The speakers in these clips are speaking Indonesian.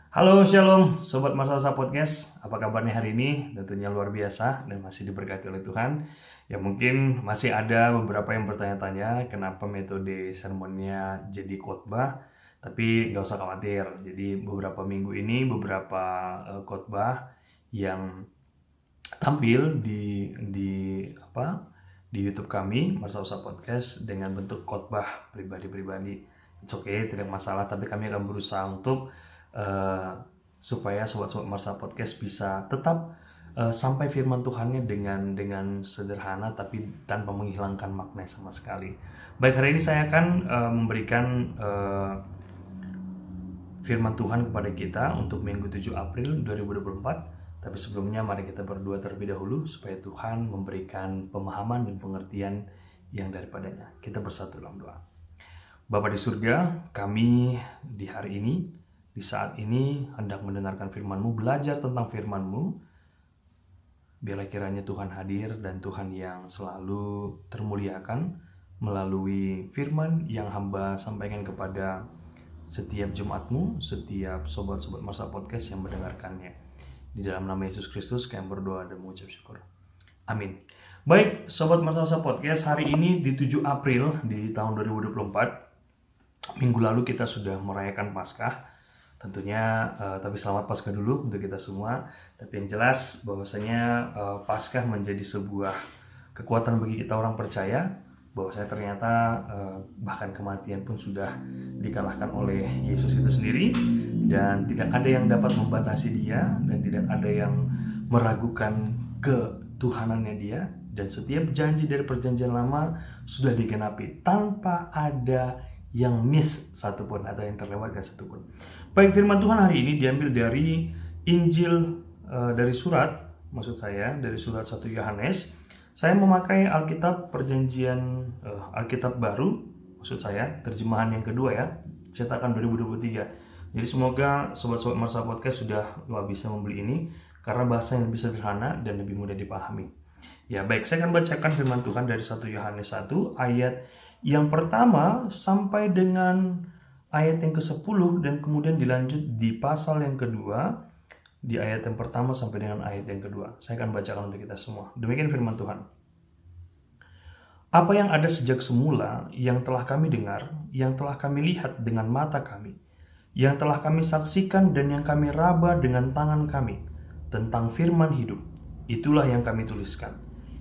Halo Shalom, Sobat Masalsa Podcast. Apa kabarnya hari ini? Tentunya luar biasa dan masih diberkati oleh Tuhan. Ya mungkin masih ada beberapa yang bertanya-tanya kenapa metode sermonnya jadi khotbah. Tapi nggak usah khawatir. Jadi beberapa minggu ini beberapa khotbah yang tampil di YouTube kami Masalsa Podcast dengan bentuk khotbah pribadi-pribadi. It's okay, tidak masalah. Tapi kami akan berusaha untuk uh, supaya sobat-sobat Marsa Podcast bisa tetap sampai firman Tuhannya dengan sederhana tapi tanpa menghilangkan makna sama sekali. Baik, hari ini saya akan memberikan firman Tuhan kepada kita untuk Minggu 7 April 2024. Tapi sebelumnya mari kita berdoa terlebih dahulu supaya Tuhan memberikan pemahaman dan pengertian yang daripadanya. Kita bersatu dalam doa. Bapa di surga, kami di hari ini, di saat ini hendak mendengarkan firman-Mu, belajar tentang firman-Mu. Biarlah kiranya Tuhan hadir dan Tuhan yang selalu termuliakan melalui firman yang hamba sampaikan kepada setiap Jumatmu, setiap sobat-sobat Marsa Podcast yang mendengarkannya. Di dalam nama Yesus Kristus kami berdoa dan mengucap syukur. Amin. Baik, sobat Marsa Podcast, hari ini di 7 April di tahun 2024. Minggu lalu kita sudah merayakan Paskah. Tentunya tapi selamat Paskah dulu untuk kita semua. Tapi yang jelas bahwasanya Paskah menjadi sebuah kekuatan bagi kita orang percaya bahwasanya ternyata bahkan kematian pun sudah dikalahkan oleh Yesus itu sendiri, dan tidak ada yang dapat membatasi dia dan tidak ada yang meragukan ketuhanannya dia, dan setiap janji dari perjanjian lama sudah digenapi tanpa ada yang miss satupun atau yang terlewatkan satupun. Baik, firman Tuhan hari ini diambil dari Injil dari surat surat 1 Yohanes. Saya memakai Alkitab perjanjian Alkitab baru, maksud saya terjemahan yang kedua ya, cetakan 2023. Jadi semoga sobat-sobat Marsa Podcast sudah bisa membeli ini karena bahasa yang lebih sederhana dan lebih mudah dipahami. Ya baik, saya akan bacakan firman Tuhan dari 1 Yohanes 1 ayat yang pertama sampai dengan ayat yang ke-10, dan kemudian dilanjut di pasal yang kedua di ayat yang pertama sampai dengan ayat yang kedua. Saya akan bacakan untuk kita semua. Demikian firman Tuhan. Apa yang ada sejak semula, yang telah kami dengar, yang telah kami lihat dengan mata kami, yang telah kami saksikan dan yang kami raba dengan tangan kami, tentang firman hidup, itulah yang kami tuliskan.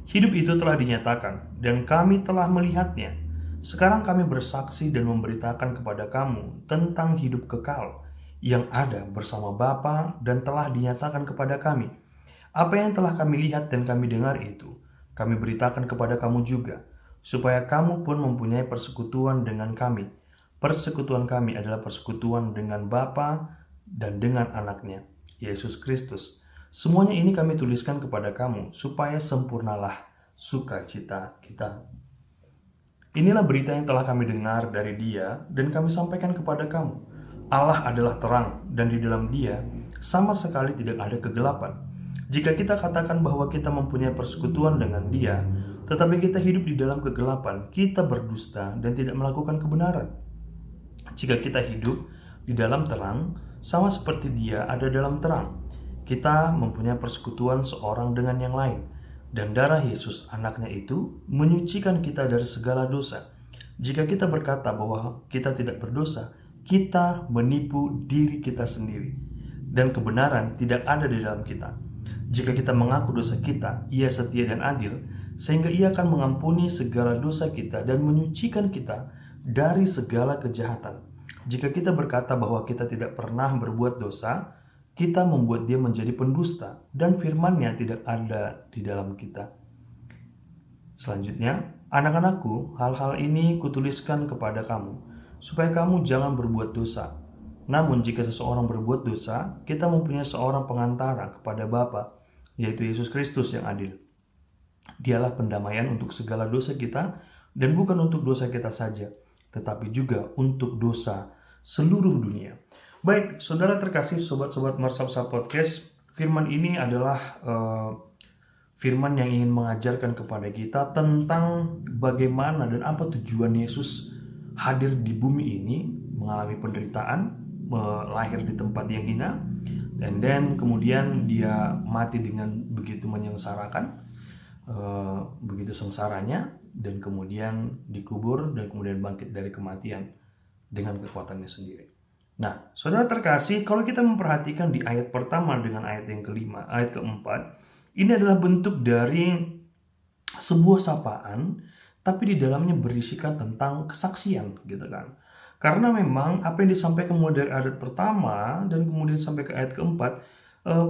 Hidup itu telah dinyatakan, dan kami telah melihatnya. Sekarang kami bersaksi dan memberitakan kepada kamu tentang hidup kekal yang ada bersama Bapa dan telah dinyatakan kepada kami. Apa yang telah kami lihat dan kami dengar itu, kami beritakan kepada kamu juga, supaya kamu pun mempunyai persekutuan dengan kami. Persekutuan kami adalah persekutuan dengan Bapa dan dengan anaknya, Yesus Kristus. Semuanya ini kami tuliskan kepada kamu, supaya sempurnalah sukacita kita. Inilah berita yang telah kami dengar dari Dia dan kami sampaikan kepada kamu. Allah adalah terang, dan di dalam Dia sama sekali tidak ada kegelapan. Jika kita katakan bahwa kita mempunyai persekutuan dengan Dia, tetapi kita hidup di dalam kegelapan, kita berdusta dan tidak melakukan kebenaran. Jika kita hidup di dalam terang, sama seperti Dia ada dalam terang, kita mempunyai persekutuan seorang dengan yang lain, dan darah Yesus anaknya itu menyucikan kita dari segala dosa. Jika kita berkata bahwa kita tidak berdosa, kita menipu diri kita sendiri, dan kebenaran tidak ada di dalam kita. Jika kita mengaku dosa kita, Ia setia dan adil, sehingga Ia akan mengampuni segala dosa kita dan menyucikan kita dari segala kejahatan. Jika kita berkata bahwa kita tidak pernah berbuat dosa, kita membuat Dia menjadi pendusta, dan firman-Nya tidak ada di dalam kita. Selanjutnya, anak-anakku, hal-hal ini kutuliskan kepada kamu, supaya kamu jangan berbuat dosa. Namun jika seseorang berbuat dosa, kita mempunyai seorang pengantara kepada Bapa, yaitu Yesus Kristus yang adil. Dialah pendamaian untuk segala dosa kita, dan bukan untuk dosa kita saja, tetapi juga untuk dosa seluruh dunia. Baik, saudara terkasih, sobat-sobat Marsausa Podcast, firman ini adalah firman yang ingin mengajarkan kepada kita tentang bagaimana dan apa tujuan Yesus hadir di bumi ini, mengalami penderitaan, lahir di tempat yang hina, and then kemudian dia mati dengan begitu menyengsarakan, begitu sengsaranya, dan kemudian dikubur dan kemudian bangkit dari kematian dengan kekuatannya sendiri. Nah, saudara terkasih, kalau kita memperhatikan di ayat pertama dengan ayat yang kelima, ayat keempat, ini adalah bentuk dari sebuah sapaan, tapi di dalamnya berisikan tentang kesaksian, gitu kan. Karena memang apa yang disampaikan mulai dari ayat pertama dan kemudian sampai ke ayat keempat,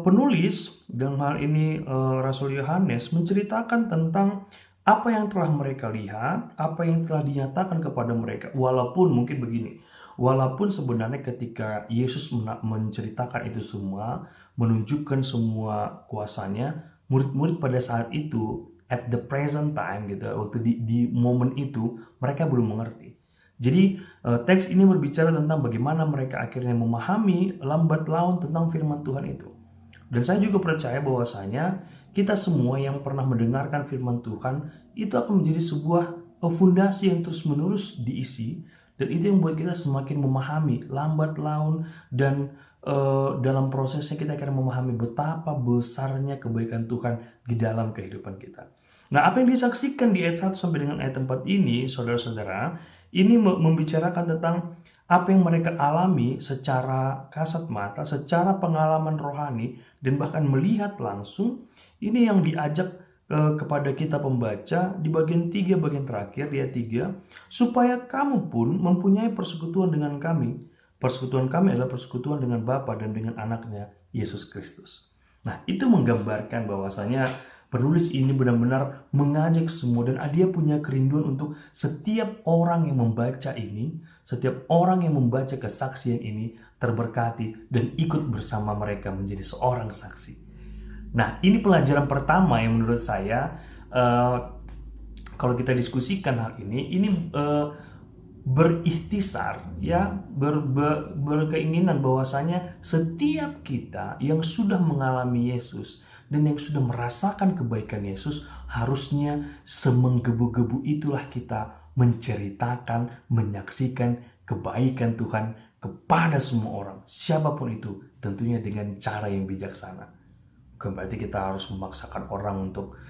penulis dalam hal ini Rasul Yohanes menceritakan tentang apa yang telah mereka lihat, apa yang telah dinyatakan kepada mereka. Walaupun mungkin begini, walaupun sebenarnya ketika Yesus menceritakan itu semua, menunjukkan semua kuasanya, murid-murid pada saat itu, at the present time gitu, waktu di momen itu, mereka belum mengerti. Jadi teks ini berbicara tentang bagaimana mereka akhirnya memahami lambat laun tentang firman Tuhan itu. Dan saya juga percaya bahwasanya kita semua yang pernah mendengarkan firman Tuhan itu akan menjadi sebuah fondasi yang terus-menerus diisi, dan itu yang membuat kita semakin memahami lambat laun, dan dalam prosesnya kita akan memahami betapa besarnya kebaikan Tuhan di dalam kehidupan kita. Nah, apa yang disaksikan di ayat 1 sampai dengan ayat 4 ini, saudara-saudara, ini membicarakan tentang apa yang mereka alami secara kasat mata, secara pengalaman rohani, dan bahkan melihat langsung. Ini yang diajak kepada kita pembaca di bagian 3, bagian terakhir, di ayat 3, supaya kamu pun mempunyai persekutuan dengan kami. Persekutuan kami adalah persekutuan dengan Bapa dan dengan anaknya, Yesus Kristus. Nah, itu menggambarkan bahwasanya penulis ini benar-benar mengajak semua, dan dia punya kerinduan untuk setiap orang yang membaca ini, setiap orang yang membaca kesaksian ini terberkati dan ikut bersama mereka menjadi seorang saksi. Nah, ini pelajaran pertama yang menurut saya, kalau kita diskusikan hal ini berikhtisar, ya, berkeinginan bahwasanya setiap kita yang sudah mengalami Yesus dan yang sudah merasakan kebaikan Yesus, harusnya semenggebu-gebu itulah kita menceritakan, menyaksikan kebaikan Tuhan kepada semua orang, siapapun itu, tentunya dengan cara yang bijaksana. Bukan berarti kita harus memaksakan orang untuk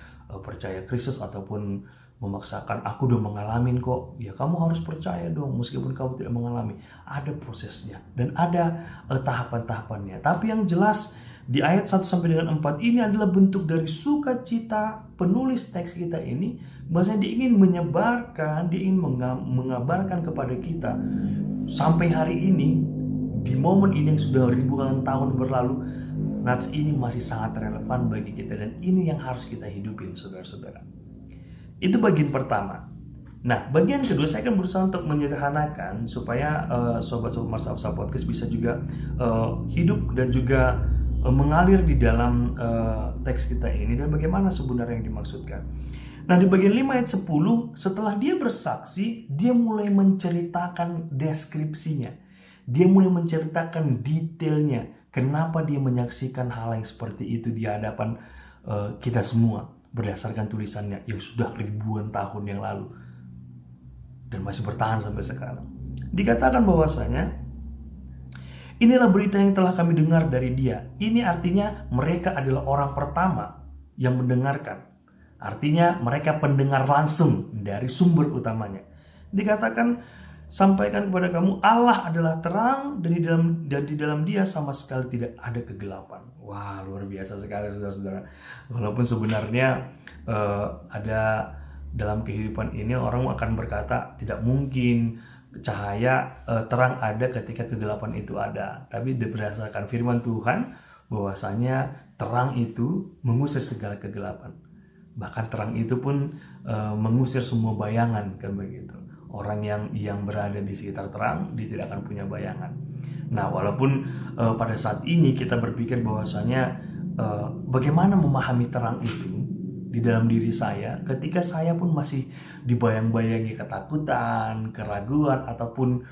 percaya Kristus, ataupun memaksakan, aku udah mengalami kok, ya kamu harus percaya dong meskipun kamu tidak mengalami. Ada prosesnya dan ada tahapan-tahapannya. Tapi yang jelas di ayat 1 sampai dengan 4 ini adalah bentuk dari sukacita penulis teks kita ini, bahwasanya dia ingin menyebarkan, dia ingin mengabarkan kepada kita sampai hari ini, di momen ini yang sudah ribuan tahun berlalu, nats ini masih sangat relevan bagi kita, dan ini yang harus kita hidupin, saudara-saudara. Itu bagian pertama. Nah, bagian kedua saya akan berusaha untuk menyederhanakan supaya sobat-sobat Marsha Podcast bisa juga hidup dan juga mengalir di dalam teks kita ini, dan bagaimana sebenarnya yang dimaksudkan. Nah, di bagian 5 ayat 10, setelah dia bersaksi, dia mulai menceritakan deskripsinya. Dia mulai menceritakan detailnya, kenapa dia menyaksikan hal yang seperti itu di hadapan kita semua, berdasarkan tulisannya yang sudah ribuan tahun yang lalu dan masih bertahan sampai sekarang. Dikatakan bahwasanya inilah berita yang telah kami dengar dari dia. Ini artinya mereka adalah orang pertama yang mendengarkan. Artinya mereka pendengar langsung dari sumber utamanya. Dikatakan, sampaikan kepada kamu, Allah adalah terang, dan di dalam dia sama sekali tidak ada kegelapan. Wah, luar biasa sekali, saudara-saudara. Walaupun sebenarnya ada dalam kehidupan ini orang akan berkata tidak mungkin cahaya terang ada ketika kegelapan itu ada. Tapi berdasarkan firman Tuhan, bahwasanya terang itu mengusir segala kegelapan. Bahkan terang itu pun mengusir semua bayangan, kan begitu. Orang yang berada di sekitar terang, dia tidak akan punya bayangan. Nah, walaupun pada saat ini kita berpikir bahwasanya bagaimana memahami terang itu di dalam diri saya, ketika saya pun masih dibayang-bayangi ketakutan, keraguan, ataupun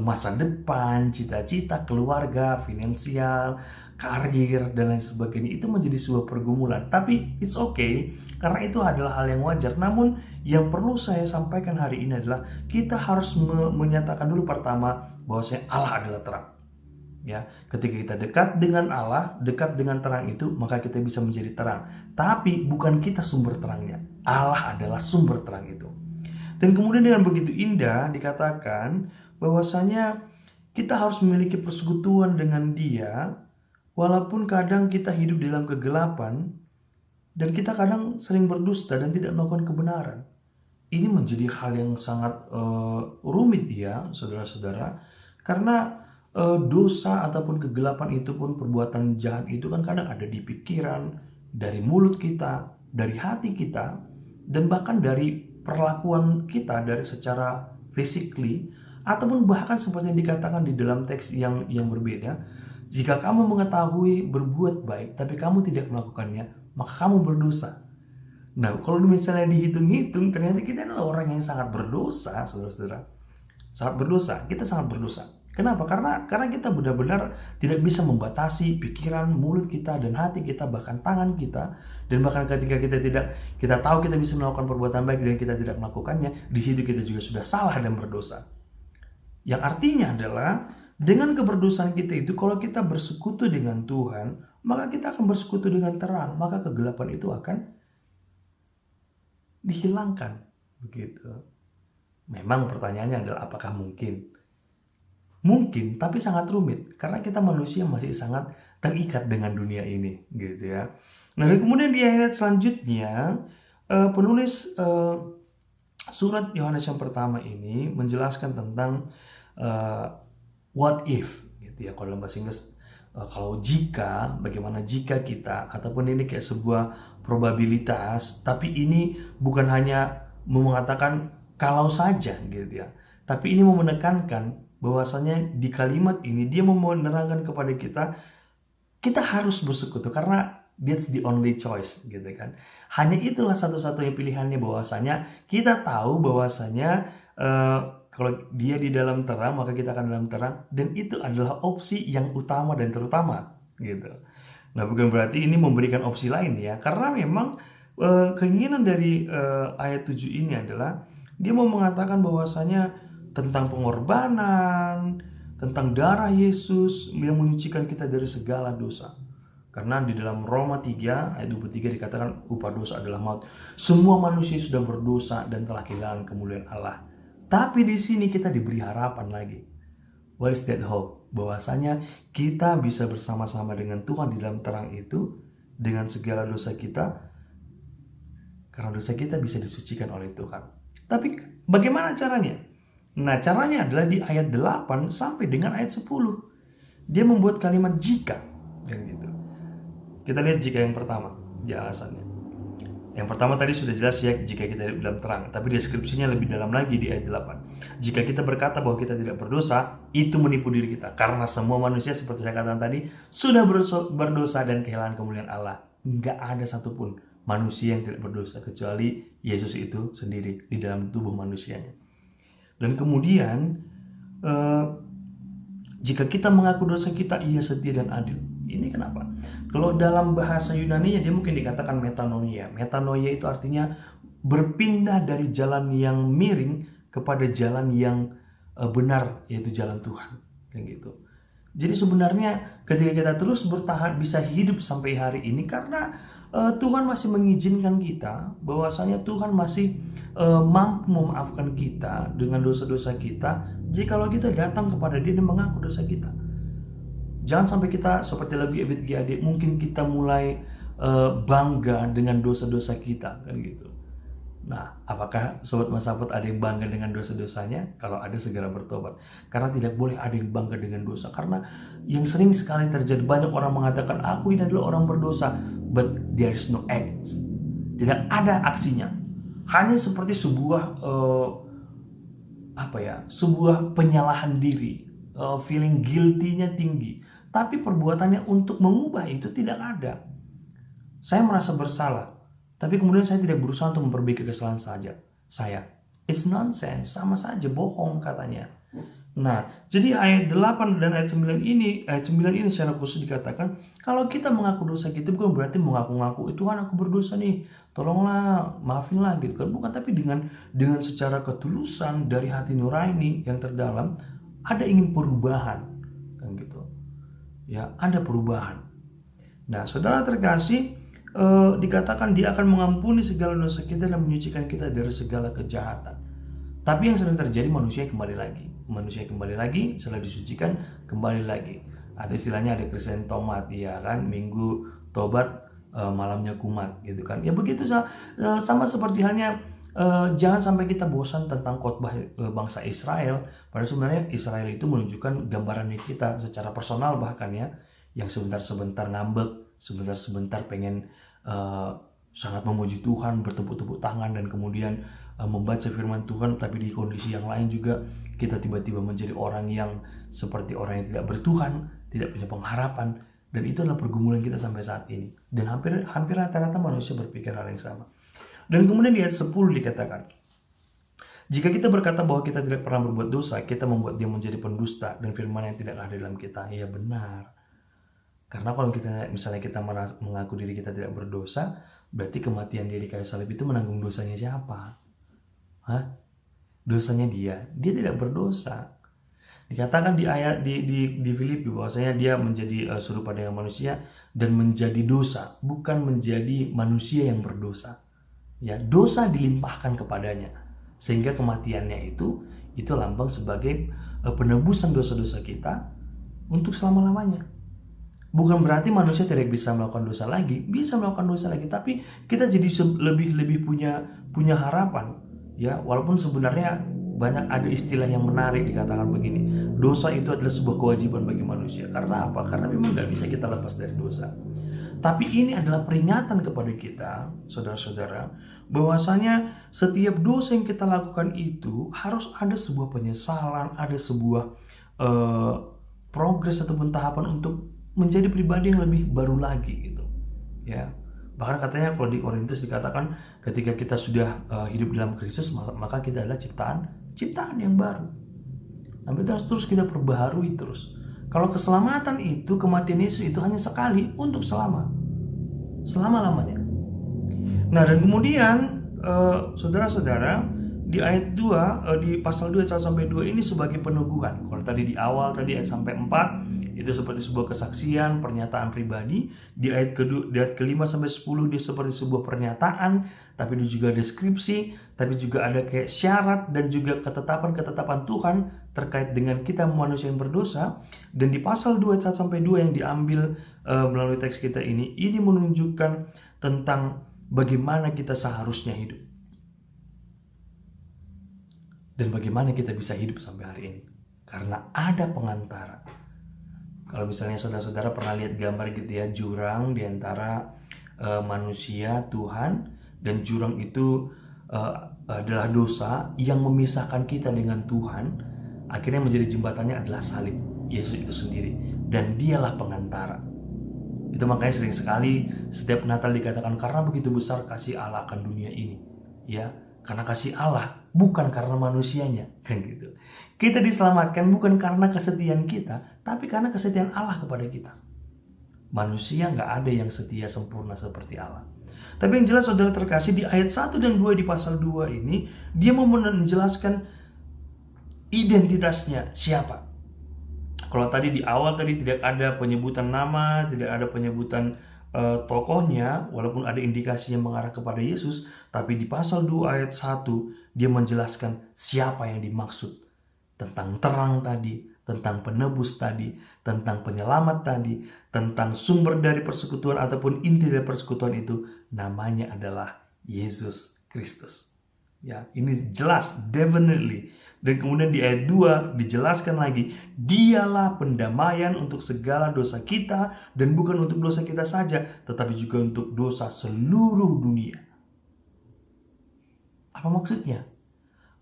masa depan, cita-cita, keluarga, finansial, karir, dan lain sebagainya, itu menjadi sebuah pergumulan. Tapi it's okay, karena itu adalah hal yang wajar. Namun yang perlu saya sampaikan hari ini adalah kita harus menyatakan dulu pertama bahwasanya Allah adalah terang. Ya, ketika kita dekat dengan Allah, dekat dengan terang itu, maka kita bisa menjadi terang. Tapi bukan kita sumber terangnya. Allah adalah sumber terang itu. Dan kemudian dengan begitu indah dikatakan bahwasanya kita harus memiliki persekutuan dengan Dia, walaupun kadang kita hidup dalam kegelapan dan kita kadang sering berdusta dan tidak melakukan kebenaran. Ini menjadi hal yang sangat rumit ya, saudara-saudara, karena dosa ataupun kegelapan itu pun, perbuatan jahat itu kan kadang ada di pikiran, dari mulut kita, dari hati kita, dan bahkan dari perlakuan kita, dari secara physically, ataupun bahkan seperti yang dikatakan di dalam teks yang berbeda, jika kamu mengetahui berbuat baik tapi kamu tidak melakukannya, maka kamu berdosa. Nah, kalau misalnya dihitung-hitung, ternyata kita adalah orang yang sangat berdosa, saudara-saudara. Sangat berdosa, kita sangat berdosa. Kenapa? Karena kita benar-benar tidak bisa membatasi pikiran, mulut kita, dan hati kita, bahkan tangan kita. Dan bahkan ketika kita tahu kita bisa melakukan perbuatan baik dan kita tidak melakukannya, di situ kita juga sudah salah dan berdosa. Yang artinya adalah, dengan keberdosaan kita itu, kalau kita bersekutu dengan Tuhan, maka kita akan bersekutu dengan terang, maka kegelapan itu akan dihilangkan, begitu. Memang pertanyaannya adalah apakah mungkin? Mungkin, tapi sangat rumit karena kita manusia masih sangat terikat dengan dunia ini, gitu ya. Nah, dan kemudian di ayat selanjutnya penulis surat Yohanes yang pertama ini menjelaskan tentang what if, gitu ya. Kalau dalam bahasa Inggris, kalau jika, bagaimana jika kita, ataupun ini kayak sebuah probabilitas, tapi ini bukan hanya mengatakan kalau saja, gitu ya, tapi ini mau menekankan bahwasanya di kalimat ini dia mau menerangkan kepada kita harus bersekutu karena that's the only choice, gitu kan. Hanya itulah satu-satunya pilihannya, bahwasanya kita tahu bahwasanya kalau dia di dalam terang, maka kita akan dalam terang, dan itu adalah opsi yang utama dan terutama, gitu. Nah, bukan berarti ini memberikan opsi lain ya, karena memang keinginan dari ayat 7 ini adalah dia mau mengatakan bahwasanya tentang pengorbanan, tentang darah Yesus yang menyucikan kita dari segala dosa. Karena di dalam Roma 3 ayat 23 dikatakan upah dosa adalah maut. Semua manusia sudah berdosa dan telah kehilangan kemuliaan Allah. Tapi di sini kita diberi harapan lagi. What is that hope? Bahwasanya kita bisa bersama-sama dengan Tuhan di dalam terang itu dengan segala dosa kita, karena dosa kita bisa disucikan oleh Tuhan. Tapi bagaimana caranya? Nah, caranya adalah di ayat 8 sampai dengan ayat 10. Dia membuat kalimat jika, yang gitu. Kita lihat jika yang pertama, di alasannya. Yang pertama tadi sudah jelas ya, jika kita hidup dalam terang. Tapi deskripsinya lebih dalam lagi di ayat 8. Jika kita berkata bahwa kita tidak berdosa, itu menipu diri kita. Karena semua manusia seperti saya katakan tadi, sudah berdosa dan kehilangan kemuliaan Allah. Enggak ada satupun manusia yang tidak berdosa, kecuali Yesus itu sendiri di dalam tubuh manusianya. Dan kemudian, jika kita mengaku dosa kita, Ia setia dan adil. Ini kenapa? Kalau dalam bahasa Yunani dia mungkin dikatakan metanoia. Metanoia itu artinya berpindah dari jalan yang miring kepada jalan yang benar, yaitu jalan Tuhan, kayak gitu. Jadi sebenarnya ketika kita terus bertahan bisa hidup sampai hari ini karena Tuhan masih mengizinkan kita, bahwasanya Tuhan masih mampu memaafkan kita dengan dosa-dosa kita jikalau kita datang kepada Dia dan mengaku dosa kita. Jangan sampai kita seperti lagu Ebit GAD, mungkin kita mulai bangga dengan dosa-dosa kita, kan gitu. Nah, apakah Sobat Masaput ada yang bangga dengan dosa-dosanya? Kalau ada, segera bertobat. Karena tidak boleh ada yang bangga dengan dosa. Karena yang sering sekali terjadi, banyak orang mengatakan, aku ini adalah orang berdosa. But there is no acts. Tidak ada aksinya. Hanya seperti sebuah sebuah penyalahan diri. Feeling guilty-nya tinggi. Tapi perbuatannya untuk mengubah itu tidak ada. Saya merasa bersalah, tapi kemudian saya tidak berusaha untuk memperbaiki kesalahan saya. It's nonsense, sama saja bohong katanya. Nah, jadi ayat 8 dan ayat 9 ini secara khusus dikatakan, kalau kita mengaku dosa kita bukan berarti mengaku-ngaku, Tuhan aku berdosa nih, tolonglah, maafinlah gitu kan. Bukan, tapi dengan secara ketulusan dari hati nurani yang terdalam, ada ingin perubahan kan gitu. Ya, ada perubahan. Nah, saudara terkasih, dikatakan dia akan mengampuni segala dosa kita dan menyucikan kita dari segala kejahatan. Tapi yang sering terjadi, manusia kembali lagi setelah disucikan kembali lagi. Atau istilahnya ada Kristen tomat, ya kan, minggu tobat, malamnya kumat gitu kan. Ya begitu, sama seperti halnya, jangan sampai kita bosan tentang khotbah bangsa Israel. Padahal sebenarnya Israel itu menunjukkan gambarannya kita secara personal bahkan ya, yang sebentar-sebentar ngambek, sebentar-sebentar pengen sangat memuji Tuhan, bertepuk-tepuk tangan, dan kemudian membaca firman Tuhan. Tapi di kondisi yang lain juga kita tiba-tiba menjadi orang yang seperti orang yang tidak bertuhan, tidak punya pengharapan. Dan itu adalah pergumulan kita sampai saat ini. Dan hampir rata-rata manusia berpikir hal yang sama. Dan kemudian di ayat 10 dikatakan, jika kita berkata bahwa kita tidak pernah berbuat dosa, kita membuat dia menjadi pendusta, dan firman yang tidak ada dalam kita. Ya benar. Karena kalau misalnya kita mengaku diri kita tidak berdosa, berarti kematian dia di kayu salib itu menanggung dosanya siapa? Dosanya dia tidak berdosa. Dikatakan di ayat di Filipi bahwasanya dia menjadi serupa dengan manusia dan menjadi dosa, bukan menjadi manusia yang berdosa. Ya, dosa dilimpahkan kepadanya sehingga kematiannya itu lambang sebagai penebusan dosa-dosa kita untuk selama-lamanya. Bukan berarti manusia tidak bisa melakukan dosa lagi, bisa melakukan dosa lagi, tapi kita jadi lebih punya harapan. Ya, walaupun sebenarnya banyak ada istilah yang menarik dikatakan begini, dosa itu adalah sebuah kewajiban bagi manusia. Karena apa? Karena memang gak bisa kita lepas dari dosa. Tapi ini adalah peringatan kepada kita, saudara-saudara, bahwasanya setiap dosa yang kita lakukan itu harus ada sebuah penyesalan, ada sebuah progres ataupun tahapan untuk menjadi pribadi yang lebih baru lagi gitu. Ya. Bahkan katanya kalau di Korintus dikatakan ketika kita sudah hidup dalam Kristus, maka kita adalah ciptaan yang baru. Nah, kita harus terus kita perbaharui terus. Kalau keselamatan itu, kematian Yesus itu hanya sekali untuk selama-lamanya. Nah, dan kemudian saudara-saudara, di ayat 2, di pasal 2 ayat 1 sampai 2 ini sebagai peneguhan. Kalau tadi di awal tadi ayat sampai 4 itu seperti sebuah kesaksian, pernyataan pribadi. Di ayat ke-5 sampai 10 dia seperti sebuah pernyataan, tapi dia juga deskripsi, tapi juga ada kayak syarat dan juga ketetapan Tuhan terkait dengan kita manusia yang berdosa. Dan di pasal 2 ayat 1 sampai 2 yang diambil melalui teks kita ini menunjukkan tentang bagaimana kita seharusnya hidup. Dan bagaimana kita bisa hidup sampai hari ini. Karena ada pengantara. Kalau misalnya saudara-saudara pernah lihat gambar gitu ya, jurang di antara manusia, Tuhan, dan jurang itu adalah dosa yang memisahkan kita dengan Tuhan. Akhirnya menjadi jembatannya adalah salib, Yesus itu sendiri. Dan dialah pengantara. Itu makanya sering sekali setiap Natal dikatakan karena begitu besar kasih Allah akan dunia ini. Ya, karena kasih Allah, bukan karena manusianya, kan gitu. Kita diselamatkan bukan karena kesetiaan kita, tapi karena kesetiaan Allah kepada kita. Manusia nggak ada yang setia sempurna seperti Allah. Tapi yang jelas saudara terkasih, di ayat 1 dan 2 di pasal 2 ini, dia mau menjelaskan identitasnya siapa. Kalau tadi di awal tidak ada penyebutan nama, tidak ada penyebutan tokohnya, walaupun ada indikasi yang mengarah kepada Yesus, tapi di pasal 2 ayat 1 dia menjelaskan siapa yang dimaksud, tentang terang tadi, tentang penebus tadi, tentang penyelamat tadi, tentang sumber dari persekutuan ataupun inti dari persekutuan itu, namanya adalah Yesus Kristus. Ya, ini jelas, definitely. Dan kemudian di ayat 2 dijelaskan lagi, dialah pendamaian untuk segala dosa kita, dan bukan untuk dosa kita saja, tetapi juga untuk dosa seluruh dunia. Apa maksudnya?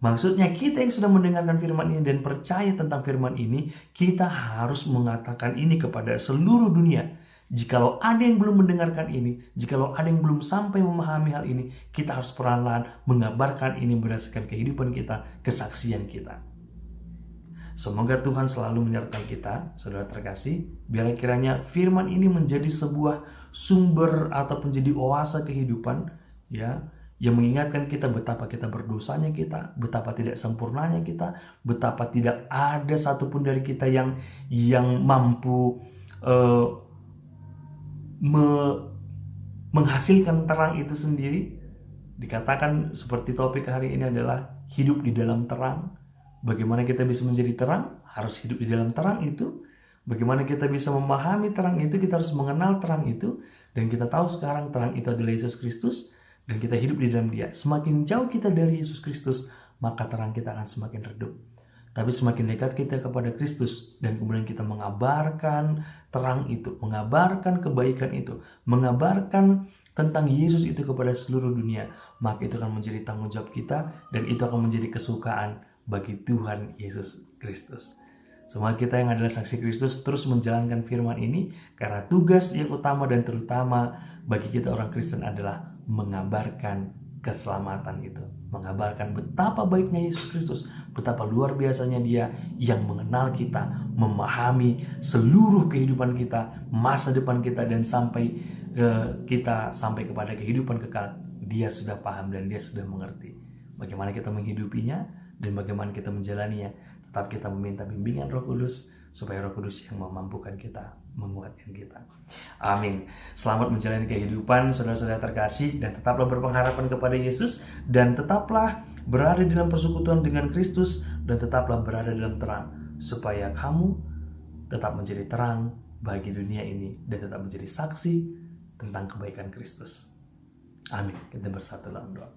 Maksudnya kita yang sudah mendengarkan firman ini dan percaya tentang firman ini, kita harus mengatakan ini kepada seluruh dunia. Jikalau ada yang belum mendengarkan ini, jikalau ada yang belum sampai memahami hal ini, kita harus perlahan-lahan mengabarkan ini berdasarkan kehidupan kita, kesaksian kita. Semoga Tuhan selalu menyertai kita, saudara terkasih. Biar kiranya firman ini menjadi sebuah sumber ataupun jadi oase kehidupan, ya, yang mengingatkan kita betapa kita berdosanya kita, betapa tidak sempurnanya kita, betapa tidak ada satupun dari kita yang mampu eh, menghasilkan terang itu sendiri. Dikatakan seperti topik hari ini adalah hidup di dalam terang. Bagaimana kita bisa menjadi terang? Harus hidup di dalam terang itu. Bagaimana kita bisa memahami terang itu? Kita harus mengenal terang itu. Dan kita tahu sekarang terang itu adalah Yesus Kristus. Dan kita hidup di dalam Dia. Semakin jauh kita dari Yesus Kristus, maka terang kita akan semakin redup. Tapi semakin dekat kita kepada Kristus dan kemudian kita mengabarkan terang itu, mengabarkan kebaikan itu, mengabarkan tentang Yesus itu kepada seluruh dunia, maka itu akan menjadi tanggung jawab kita dan itu akan menjadi kesukaan bagi Tuhan Yesus Kristus. Semua kita yang adalah saksi Kristus terus menjalankan firman ini karena tugas yang utama dan terutama bagi kita orang Kristen adalah mengabarkan keselamatan itu, mengabarkan betapa baiknya Yesus Kristus, betapa luar biasanya Dia yang mengenal kita, memahami seluruh kehidupan kita, masa depan kita, dan sampai kita sampai kepada kehidupan kekal. Dia sudah paham dan Dia sudah mengerti bagaimana kita menghidupinya dan bagaimana kita menjalaninya. Tetap kita meminta bimbingan Roh Kudus supaya Roh Kudus yang memampukan kita, menguatkan kita. Amin. Selamat menjalani kehidupan saudara-saudara terkasih, dan tetaplah berpengharapan kepada Yesus, dan tetaplah berada dalam persekutuan dengan Kristus, dan tetaplah berada dalam terang, supaya kamu tetap menjadi terang bagi dunia ini dan tetap menjadi saksi tentang kebaikan Kristus. Amin. Kita bersatu dalam doa.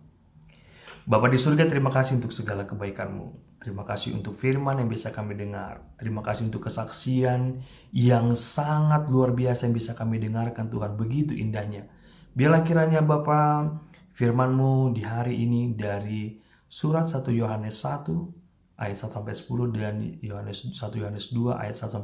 Bapa di surga, terima kasih untuk segala kebaikan-Mu. Terima kasih untuk firman yang bisa kami dengar. Terima kasih untuk kesaksian yang sangat luar biasa yang bisa kami dengarkan, Tuhan. Begitu indahnya. Biarlah kiranya Bapa, firman-Mu di hari ini dari surat 1 Yohanes 1 ayat 1-10 dan 1 Yohanes 2 ayat 1-2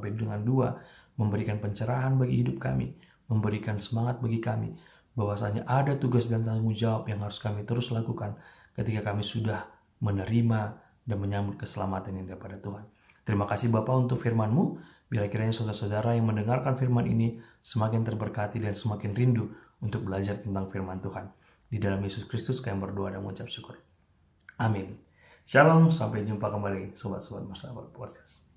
memberikan pencerahan bagi hidup kami, memberikan semangat bagi kami, bahwasanya ada tugas dan tanggung jawab yang harus kami terus lakukan ketika kami sudah menerima dan menyambut keselamatan yang daripada Tuhan. Terima kasih Bapa untuk firman-Mu. Biar kiranya saudara-saudara yang mendengarkan firman ini semakin terberkati dan semakin rindu untuk belajar tentang firman Tuhan. Di dalam Yesus Kristus kami berdoa dan mengucap syukur. Amin. Shalom, sampai jumpa kembali Sobat-Sobat Marsabar Podcast.